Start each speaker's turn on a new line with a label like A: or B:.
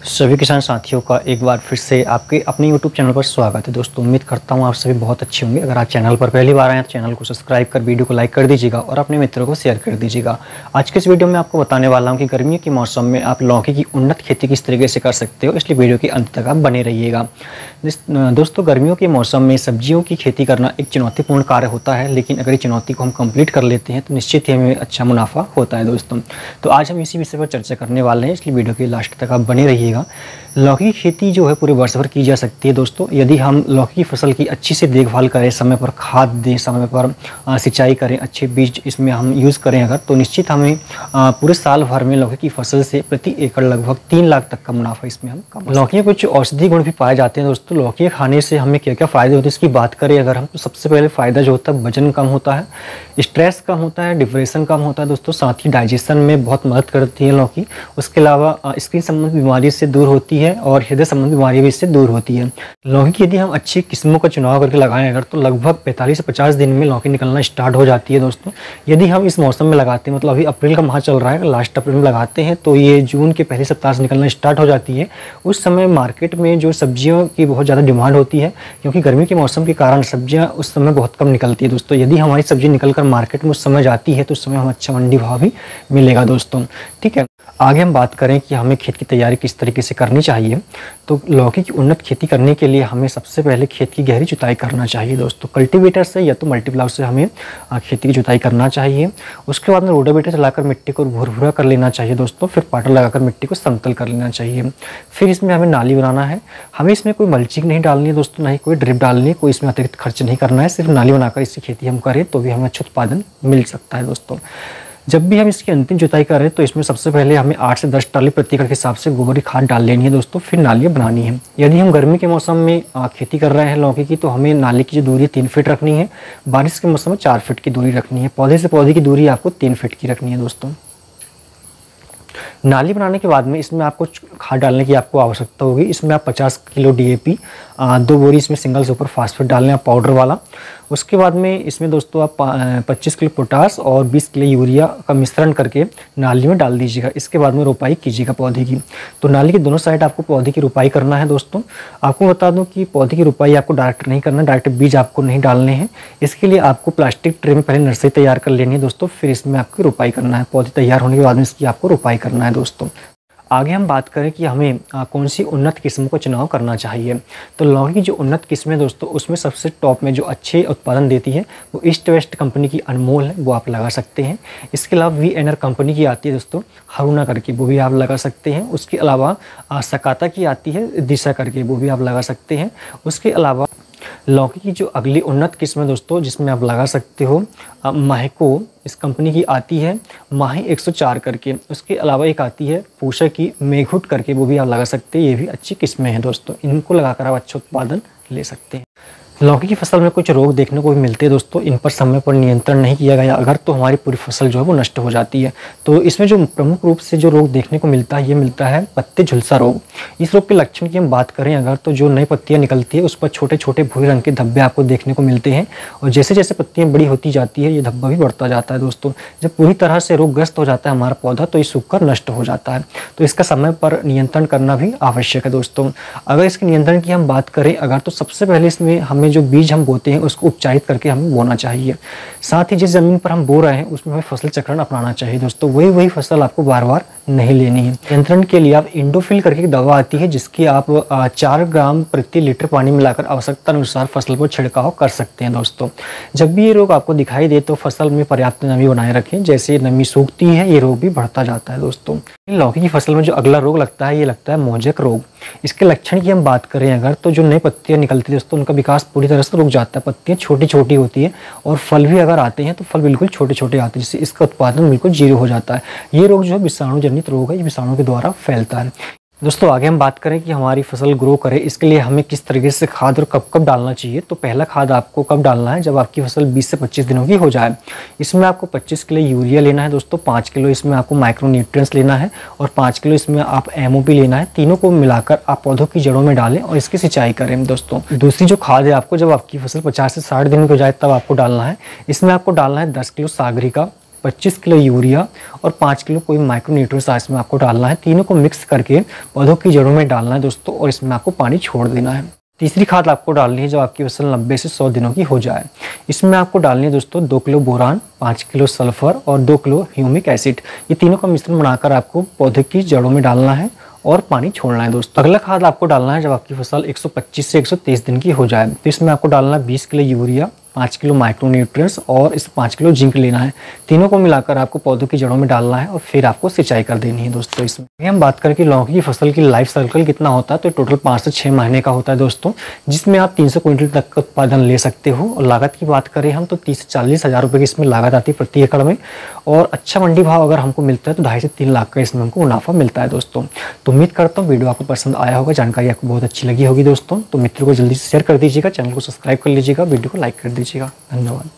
A: सभी किसान साथियों का एक बार फिर से आपके अपने YouTube चैनल पर स्वागत है। दोस्तों उम्मीद करता हूँ आप सभी बहुत अच्छे होंगे। अगर आप चैनल पर पहली बार आए हैं तो चैनल को सब्सक्राइब कर वीडियो को लाइक कर दीजिएगा और अपने मित्रों को शेयर कर दीजिएगा। आज के इस वीडियो में आपको बताने वाला हूँ कि गर्मियों के मौसम में आप लौकी की उन्नत खेती किस तरीके से कर सकते हो, इसलिए वीडियो के अंत तक आप बने रहिएगा। दोस्तों गर्मियों के मौसम में सब्जियों की खेती करना एक चुनौतीपूर्ण कार्य होता है, लेकिन अगर ये चुनौती को हम कंप्लीट कर लेते हैं तो निश्चित ही हमें अच्छा मुनाफा होता है। दोस्तों तो आज हम इसी विषय पर चर्चा करने वाले हैं, इसलिए वीडियो के लास्ट तक आप बने रहिएगा। लौकी की खेती जो है पूरे वर्ष भर की जा सकती है। दोस्तों यदि हम लौकी की फसल की अच्छी से देखभाल करें, समय पर खाद दें, समय पर सिंचाई करें, अच्छे बीज इसमें हम यूज़ करें अगर, तो निश्चित हमें पूरे साल भर में लौकी की फसल से प्रति एकड़ लगभग 3 लाख तक का मुनाफा इसमें हम कमा सकते हैं। लौकी में कुछ औषधीय गुण भी पाए जाते हैं। दोस्तों लौकी खाने से हमें क्या क्या फ़ायदे होते हैं इसकी बात करें अगर हम, तो सबसे पहले फ़ायदा जो होता है वजन कम होता है, स्ट्रेस कम होता है, डिप्रेशन कम होता है। दोस्तों साथ ही डाइजेशन में बहुत मदद करती है लौकी। उसके अलावा स्किन संबंधी बीमारी से दूर होती है और हृदय संबंधी बीमारी भी इससे दूर होती है। लौकी की यदि हम अच्छी किस्मों का चुनाव करके लगाएं अगर, तो लगभग 45 से 50 दिन में लौकी निकलना स्टार्ट हो जाती है। दोस्तों यदि हम इस मौसम में लगाते हैं, मतलब अभी अप्रैल का माह चल रहा है, लास्ट अप्रैल में लगाते हैं तो ये जून के पहले सप्ताह से निकलना स्टार्ट हो जाती है। उस समय मार्केट में जो सब्जियों की बहुत ज़्यादा डिमांड होती है, क्योंकि गर्मी के मौसम के कारण सब्जियाँ उस समय बहुत कम निकलती है। दोस्तों यदि हमारी सब्जी निकल कर मार्केट में उस समय जाती है तो उस समय हमें अच्छा मंडी भाव भी मिलेगा। दोस्तों ठीक है, आगे हम बात करें कि हमें खेत की तैयारी किस तरीके से करनी चाहिए। तो लौकी की उन्नत खेती करने के लिए हमें सबसे पहले खेत की गहरी जुताई करना चाहिए। दोस्तों कल्टीवेटर से या तो मल्टीप्लावर से हमें खेती की जुताई करना चाहिए। उसके बाद में रोटावेटर चलाकर मिट्टी को भुरभुरा कर लेना चाहिए। दोस्तों फिर पाटर लगाकर मिट्टी को समतल कर लेना चाहिए। फिर इसमें हमें नाली बनाना है। हमें इसमें कोई मल्चिंग नहीं डालनी है दोस्तों, ना ही कोई ड्रिप डालनी है, कोई इसमें अतिरिक्त खर्च नहीं करना है। सिर्फ नाली बनाकर इसकी खेती हम करें तो भी हमें अच्छा उत्पादन मिल सकता है। दोस्तों जब भी हम इसकी अंतिम जुताई कर रहे हैं तो इसमें सबसे पहले हमें 8 से 10 ट्राली प्रति एकड़ के हिसाब से गोबर की खाद डाल लेनी है। दोस्तों फिर नालियाँ बनानी है। यदि हम गर्मी के मौसम में खेती कर रहे हैं लौकी की, तो हमें नाली की जो दूरी 3 फीट रखनी है। बारिश के मौसम में 4 फीट की दूरी रखनी है। पौधे से पौधे की दूरी आपको 3 फीट की रखनी है। दोस्तों नाली बनाने के बाद में इसमें आपको खाद डालने की आपको आवश्यकता होगी। इसमें आप 50 किलो DAP, 2 बोरी इसमें सिंगल सुपर फास्फेट डाल लें आप पाउडर वाला। उसके बाद में इसमें दोस्तों आप 25 किलो पोटास और 20 किलो यूरिया का मिश्रण करके नाली में डाल दीजिएगा। इसके बाद में रोपाई कीजिएगा पौधे की। तो नाली के दोनों साइड आपको पौधे की रोपाई करना है। दोस्तों आपको बता दूं कि पौधे की रोपाई आपको डायरेक्ट नहीं करना, डायरेक्ट बीज आपको नहीं डालने हैं। इसके लिए आपको प्लास्टिक ट्रे में पहले नर्सरी तैयार कर लेनी है दोस्तों, फिर इसमें आपकी रोपाई करना है। पौधे तैयार होने के बाद में इसकी आपको रोपाई करना है। दोस्तों आगे हम बात करें कि हमें कौन सी उन्नत किस्म का चुनाव करना चाहिए। तो लौकी की जो उन्नत किस्में दोस्तों, उसमें सबसे टॉप में जो अच्छे उत्पादन देती है वो ईस्ट वेस्ट कंपनी की अनमोल है, वो आप लगा सकते हैं। इसके अलावा VNR कंपनी की आती है दोस्तों हरुणा करके, वो भी आप लगा सकते हैं। उसके अलावा सकाता की आती है दिशा करके, वो भी आप लगा सकते हैं। उसके अलावा लौकी की जो अगली उन्नत किस्म है दोस्तों, जिसमें आप लगा सकते हो महको, इस कंपनी की आती है माही 104 करके। उसके अलावा एक आती है पूषा की मेघुट करके, वो भी आप लगा सकते हैं। ये भी अच्छी किस्में हैं दोस्तों, इनको लगाकर आप अच्छा उत्पादन ले सकते हैं। लौकी की फसल में कुछ रोग देखने को भी मिलते हैं दोस्तों, इन पर समय पर नियंत्रण नहीं किया गया अगर, तो हमारी पूरी फसल जो है वो नष्ट हो जाती है। तो इसमें जो प्रमुख रूप से जो रोग देखने को मिलता है, ये मिलता है पत्ते झुलसा रोग। इस रोग के लक्षण की हम बात करें अगर, तो जो नई पत्तियां निकलती है उस पर छोटे छोटे भूरे रंग के धब्बे आपको देखने को मिलते हैं, और जैसे जैसे पत्तियां बड़ी होती जाती है ये धब्बा भी बढ़ता जाता है। दोस्तों जब पूरी तरह से रोगग्रस्त हो जाता है हमारा पौधा तो ये सूखकर नष्ट हो जाता है। तो इसका समय पर नियंत्रण करना भी आवश्यक है। दोस्तों अगर इसके नियंत्रण की हम बात करें अगर, तो सबसे पहले इसमें हमें जो बीज हम बोते हैं उसको उपचारित करके हमें बोना चाहिए। साथ ही जिस जमीन पर हम बो रहे हैं उसमें हमें फसल चक्रण अपनाना चाहिए। दोस्तों वही फसल आपको बार बार नहीं लेनी है। नियंत्रण के लिए आप इंडोफिल करके एक दवा आती है, जिसकी आप 4 ग्राम प्रति लीटर पानी मिलाकर आवश्यकता अनुसार फसल पर छिड़काव कर सकते हैं। दोस्तों जब भी ये रोग आपको दिखाई दे तो फसल में पर्याप्त नमी बनाए रखें, जैसे नमी सूखती है ये रोग भी बढ़ता जाता है। दोस्तों लौकी की फसल में जो अगला रोग लगता है ये लगता है मोजक रोग। इसके लक्षण की हम बात करें अगर, तो जो नई पत्तियां निकलती है दोस्तों उनका विकास पूरी तरह से रुक जाता है। पत्तियां छोटी छोटी होती है और फल भी अगर आते हैं तो फल बिल्कुल छोटे छोटे आते हैं, जिससे इसका उत्पादन बिल्कुल 0 हो जाता है। ये रोग जो है विषाणु जनित रोग है, ये विषाणु के द्वारा फैलता है। दोस्तों आगे हम बात करें कि हमारी फसल ग्रो करे, इसके लिए हमें किस तरीके से खाद और कब कब डालना चाहिए। तो पहला खाद आपको कब डालना है, जब आपकी फसल 20 से 25 दिनों की हो जाए। इसमें आपको 25 किलो यूरिया लेना है दोस्तों, 5 किलो इसमें आपको माइक्रो न्यूट्रिएंट्स लेना है और 5 किलो इसमें आप MOP लेना है। तीनों को मिलाकर आप पौधों की जड़ों में डालें और इसकी सिंचाई करें। दोस्तों दूसरी जो खाद है आपको जब आपकी फसल 50 से 60 दिन की हो जाए तब आपको डालना है। इसमें आपको डालना है 10 किलो सागरी का 25 किलो यूरिया और 5 किलो कोई माइक्रोन्यूट्रिएंट्स इसमें आपको डालना है। तीनों को मिक्स करके पौधों की जड़ों में डालना है दोस्तों, और इसमें आपको पानी छोड़ देना है। तीसरी खाद आपको डालनी है जब आपकी फसल 90 से 100 दिनों की हो जाए। इसमें आपको डालनी है दोस्तों 2 किलो बोरान, 5 किलो सल्फर और 2 किलो ह्यूमिक एसिड। ये तीनों का मिश्रण बनाकर आपको पौधे की जड़ों में डालना है और पानी छोड़ना है दोस्तों। अगला खाद आपको डालना है जब आपकी फसल 125 से 130 दिन की हो जाए। तो इसमें आपको डालना है 20 किलो यूरिया, 5 किलो माइक्रोन्यूट्रिएंट्स और इस 5 किलो जिंक लेना है। तीनों को मिलाकर आपको पौधों की जड़ों में डालना है और फिर आपको सिंचाई कर देनी है दोस्तों। इसमें हम बात करें कि लौकी की फसल की लाइफ साइकिल कितना होता है, तो टोटल 5 से 6 महीने का होता है दोस्तों, जिसमें आप 300 क्विंटल तक का उत्पादन ले सकते हो। और लागत की बात करें हम तो 30 से 40 हज़ार रुपये की इसमें लागत आती है प्रति एकड़ में, और अच्छा मंडी भाव अगर हमको मिलता है तो 2.5 से 3 लाख का इसमें हमको मुनाफा मिलता है दोस्तों। तो उम्मीद करता हूँ वीडियो आपको पसंद आया होगा, जानकारी आपको बहुत अच्छी लगी होगी दोस्तों। तो मित्रों को जल्दी से शेयर कर दीजिएगा, चैनल को सब्सक्राइब कर लीजिएगा, वीडियो को लाइक कर दीजिएगा। धन्यवाद।